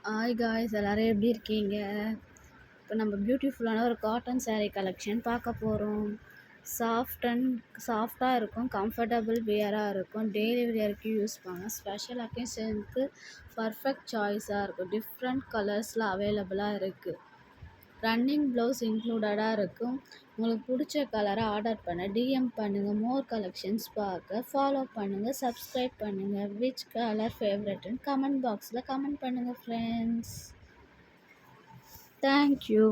Hi guys, எல்லோரும் எப்படி இருக்கீங்க? இப்போ நம்ம பியூட்டிஃபுல்லான ஒரு காட்டன் saree கலெக்ஷன் பார்க்க போகிறோம். சாஃப்டாக இருக்கும், கம்ஃபர்டபுள் வியராக இருக்கும், டெய்லி வியருக்கு யூஸ் பண்ணலாம். ஸ்பெஷல் அக்கேஷனுக்கு பர்ஃபெக்ட் சாய்ஸாக இருக்கும். டிஃப்ரெண்ட் கலர்ஸில் அவைலபிளாக இருக்குது. ரன்னிங் ப்ளவுஸ் இன்க்ளூடடாக இருக்கும். உங்களுக்கு பிடிச்ச கலரை ஆர்டர் பண்ண டிஎம் பண்ணுங்கள். மோர் கலெக்ஷன்ஸ் பார்க்க ஃபாலோ பண்ணுங்கள், சப்ஸ்கிரைப் பண்ணுங்கள். விச் கலர் ஃபேவரட்னு கமெண்ட் பாக்ஸில் கமெண்ட் பண்ணுங்கள் ஃப்ரெண்ட்ஸ். தேங்க்யூ.